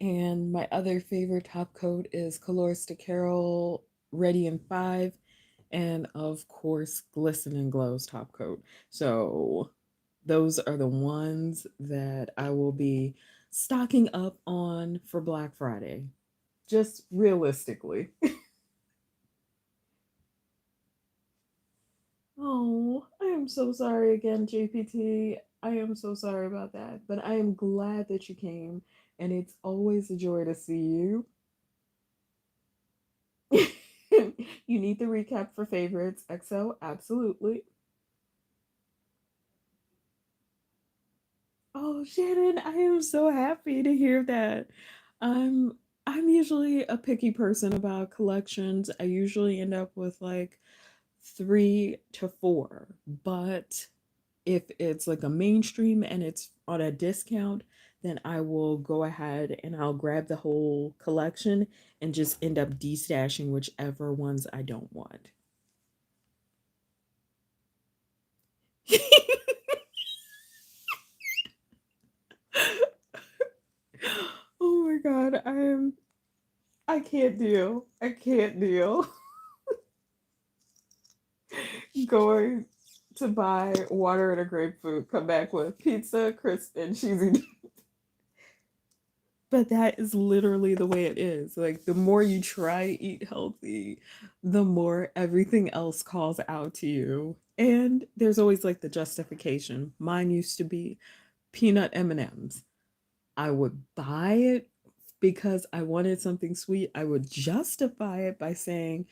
and my other favorite top coat is Colors to Carol Ready in 5, and of course Glisten and Glow's top coat. So those are the ones that I will be stocking up on for Black Friday. Just realistically. Oh, I am so sorry again, JPT. I am so sorry about that. But I am glad that you came, and it's always a joy to see you. You need the recap for favorites, XO, absolutely. Oh, Shannon, I am so happy to hear that. I'm I'm usually a picky person about collections. I usually end up with like 3 to 4, but if it's like a mainstream and it's on a discount, then I will go ahead and I'll grab the whole collection and just end up destashing whichever ones I don't want. Oh my god, I can't deal. I can't deal. Going to buy water and a grapefruit, come back with pizza, crisp, and cheesy. But that is literally the way it is. Like the more you try to eat healthy, the more everything else calls out to you. And there's always like the justification. Mine used to be peanut M&Ms. I would buy it because I wanted something sweet. I would justify it by saying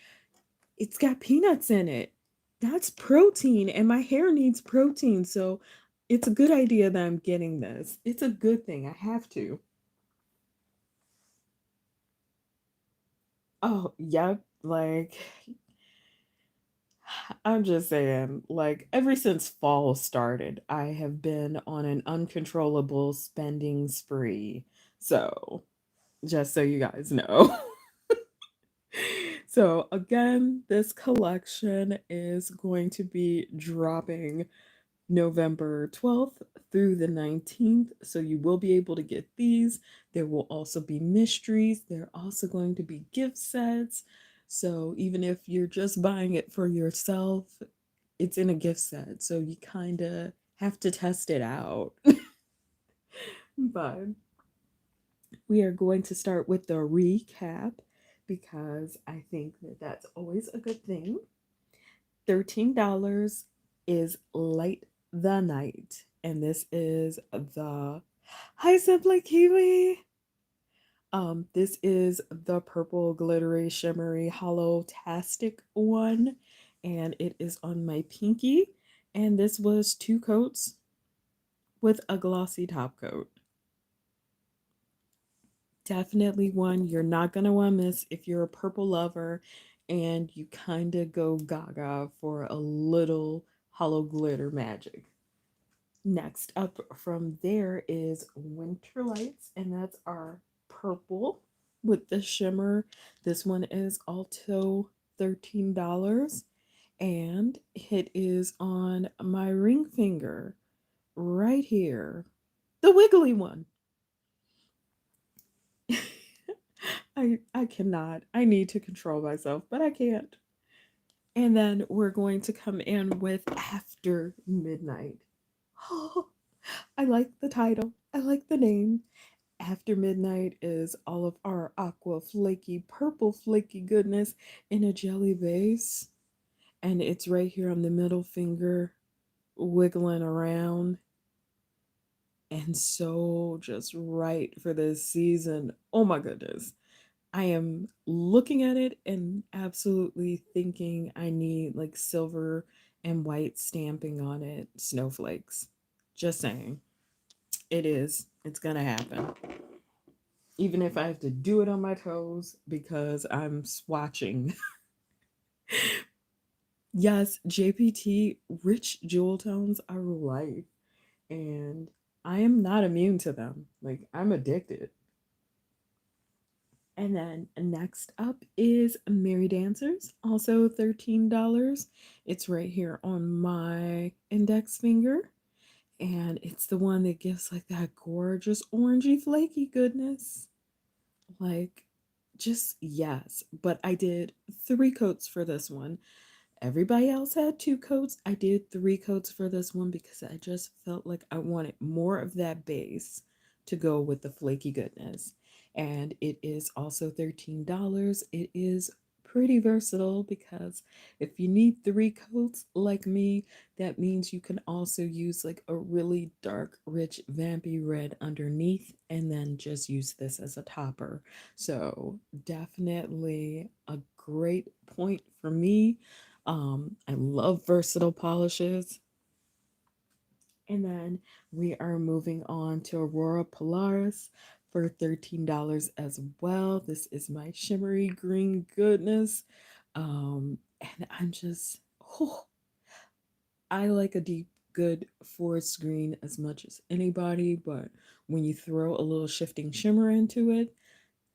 it's got peanuts in it. That's protein and my hair needs protein. So it's a good idea that I'm getting this. It's a good thing. I have to. Oh, yep. Like, I'm just saying, like, ever since fall started, I have been on an uncontrollable spending spree. So, just so you guys know. So, again, this collection is going to be dropping November 12th through the 19th. So you will be able to get these. There will also be mysteries. There are also going to be gift sets. So even if you're just buying it for yourself, it's in a gift set. So you kind of have to test it out. But we are going to start with the recap because I think that that's always a good thing. $13 is Light the Night, and this is the Hi Simply Kiwi. This is the purple glittery shimmery hollow tastic one, and it is on my pinky. And this was 2 coats with a glossy top coat. definitely one you're not going to want to miss if you're a purple lover and you kind of go gaga for a little hollow glitter magic. Next up from there is Winter Lights, and that's our purple with the shimmer. This one is also $13, and it is on my ring finger right here, the wiggly one. I cannot. I need to control myself, but I can't. And then we're going to come in with After Midnight. Oh, I like the title. I like the name. After Midnight is all of our aqua flaky, purple flaky goodness in a jelly base. And it's right here on the middle finger, wiggling around. And so just right for this season. Oh my goodness. I am looking at it and absolutely thinking I need like silver and white stamping on it, snowflakes. Just saying. It is. It's going to happen. Even if I have to do it on my toes because I'm swatching. Yes, JPT, rich jewel tones are life. And I am not immune to them. Like, I'm addicted. And then next up is Merry Dancers, also $13. It's right here on my index finger. And it's the one that gives like that gorgeous orangey flaky goodness. Like, just yes. But I did 3 coats for this one. Everybody else had 2 coats. I did 3 coats for this one because I just felt like I wanted more of that base to go with the flaky goodness. And it is also $13. It is pretty versatile because if you need 3 coats like me, that means you can also use like a really dark, rich, vampy red underneath and then just use this as a topper. So definitely a great point for me. I love versatile polishes. And then we are moving on to Aurora Polaris for $13 as well. This is my shimmery green goodness. And I'm just, oh, I like a deep, good forest green as much as anybody, but when you throw a little shifting shimmer into it,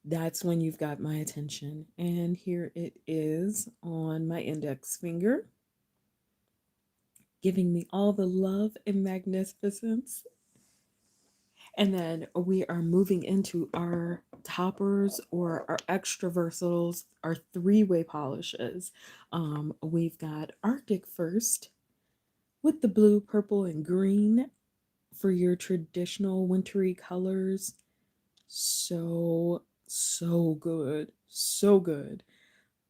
that's when you've got my attention. And here it is on my index finger, giving me all the love and magnificence. And then we are moving into our toppers or our extra versatiles, our 3-way polishes. We've got Arctic first with the blue, purple, and green for your traditional wintry colors. So, so good. So good.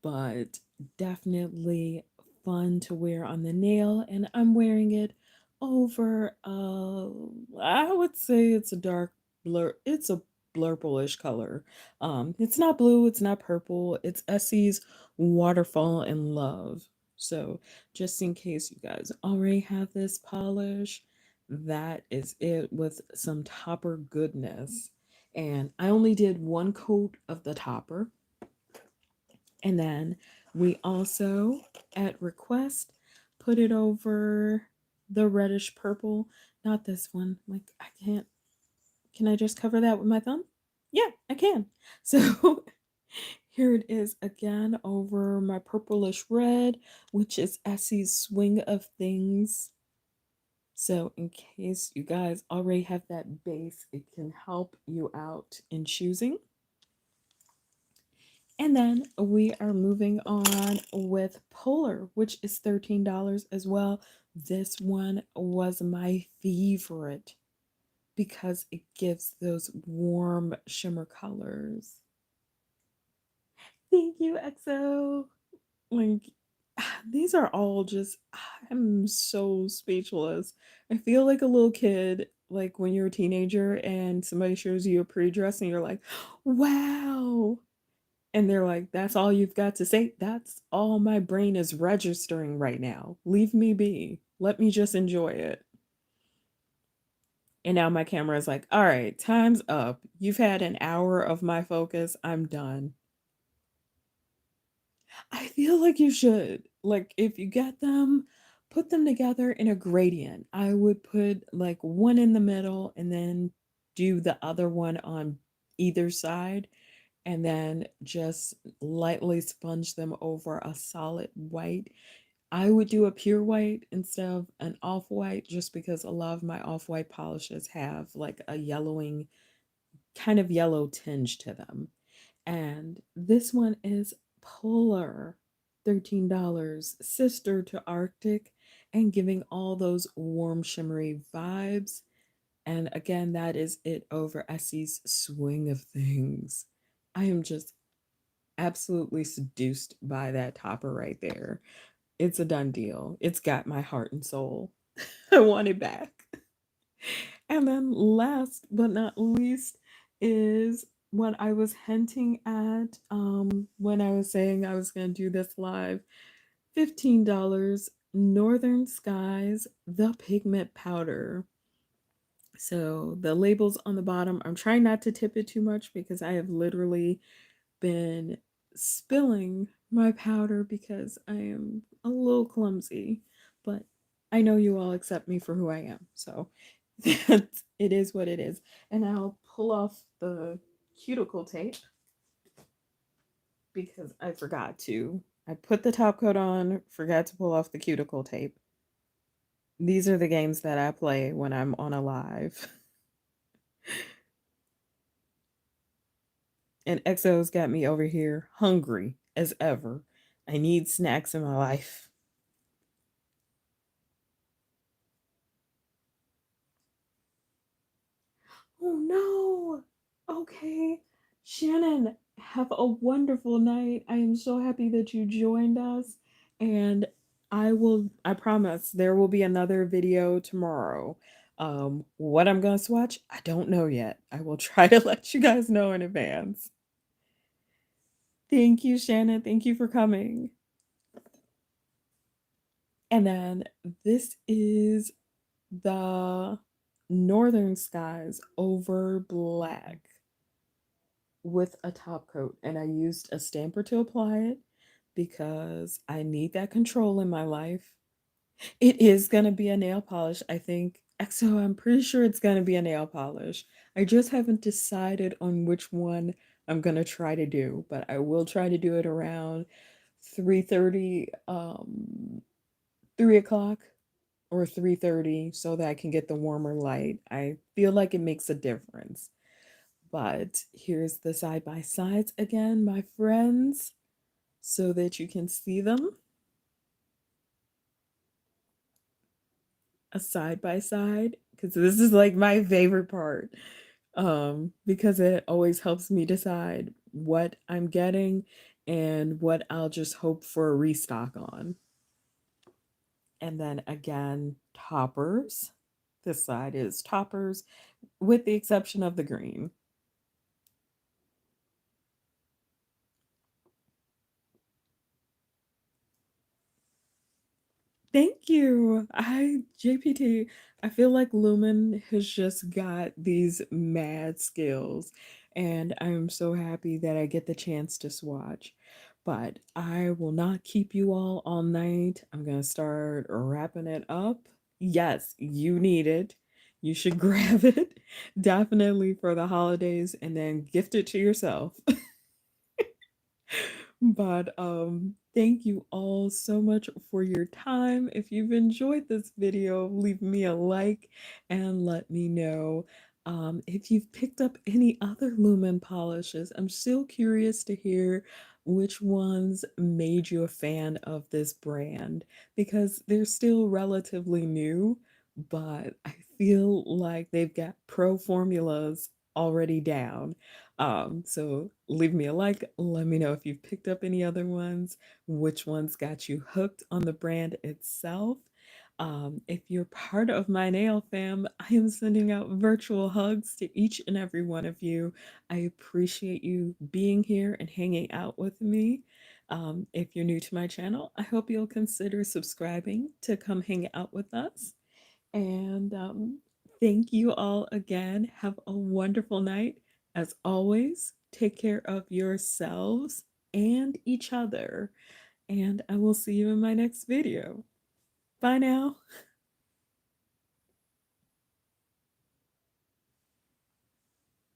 But definitely fun to wear on the nail, and I'm wearing it over I would say it's a dark blur, it's a blurplish color. It's not blue, it's not purple, it's Essie's Waterfall in Love. So just in case you guys already have this polish, that is it with some topper goodness. And I only did 1 coat of the topper, and then we also, at request, put it over the reddish purple. Not this one. Like, I can't. Can I just cover that with my thumb? Yeah, I can. So here it is again over my purplish red, which is Essie's Swing of Things. So in case you guys already have that base, it can help you out in choosing. And then we are moving on with Polar, which is $13 as well. This one was my favorite because it gives those warm shimmer colors. Thank you, EXO. Like, these are all just, I'm so speechless. I feel like a little kid, like when you're a teenager and somebody shows you a pre-dress and you're like, wow. And they're like, that's all you've got to say? That's all my brain is registering right now. Leave me be. Let me just enjoy it. And now my camera is like, all right, time's up. You've had an hour of my focus. I'm done. I feel like you should. Like, if you get them, put them together in a gradient. I would put like one in the middle and then do the other one on either side, and then just lightly sponge them over a solid white. I would do a pure white instead of an off white just because a lot of my off white polishes have like a yellowing, kind of yellow tinge to them. And this one is Polar, $13, sister to Arctic, and giving all those warm, shimmery vibes. And again, that is it over Essie's Swing of Things. I am just absolutely seduced by that topper right there. It's a done deal. It's got my heart and soul. I want it back. And then last but not least is what I was hinting at when I was saying I was going to do this live. $15 Northern Skies the Pigment Powder. So the labels on the bottom, I'm trying not to tip it too much because I have literally been spilling my powder because I am a little clumsy, but I know you all accept me for who I am. So it is what it is. And I'll pull off the cuticle tape because I forgot to. I put the top coat on, forgot to pull off the cuticle tape. These are the games that I play when I'm on a live. And EXO's got me over here hungry as ever. I need snacks in my life. Oh no. Okay. Shannon, have a wonderful night. I am so happy that you joined us. And I promise, there will be another video tomorrow. What I'm going to swatch, I don't know yet. I will try to let you guys know in advance. Thank you, Shannon. Thank you for coming. And then this is the Northern Skies over black with a top coat, and I used a stamper to apply it because I need that control in my life. It is going to be a nail polish, I think. So I'm pretty sure it's going to be a nail polish. I just haven't decided on which one I'm going to try to do, but I will try to do it around 3:30, 3 o'clock or 3:30 so that I can get the warmer light. I feel like it makes a difference. But here's the side by sides again, my friends, so that you can see them. A side by side, because this is like my favorite part. Because it always helps me decide what I'm getting and what I'll just hope for a restock on. And then again, toppers. This side is toppers, with the exception of the green. Thank you. JPT, I feel like Lumen has just got these mad skills, and I'm so happy that I get the chance to swatch. But I will not keep you all night. I'm going to start wrapping it up. Yes, you need it. You should grab it definitely for the holidays and then gift it to yourself. But thank you all so much for your time. If you've enjoyed this video, leave me a like and let me know if you've picked up any other Lumen polishes. I'm still curious to hear which ones made you a fan of this brand because they're still relatively new, but I feel like they've got pro formulas already down. So leave me a like. Let me know if you've picked up any other ones, which ones got you hooked on the brand itself. If you're part of my nail fam, I am sending out virtual hugs to each and every one of you. I appreciate you being here and hanging out with me. If you're new to my channel, I hope you'll consider subscribing to come hang out with us. And Thank you all again. Have a wonderful night. As always, take care of yourselves and each other. And I will see you in my next video. Bye now.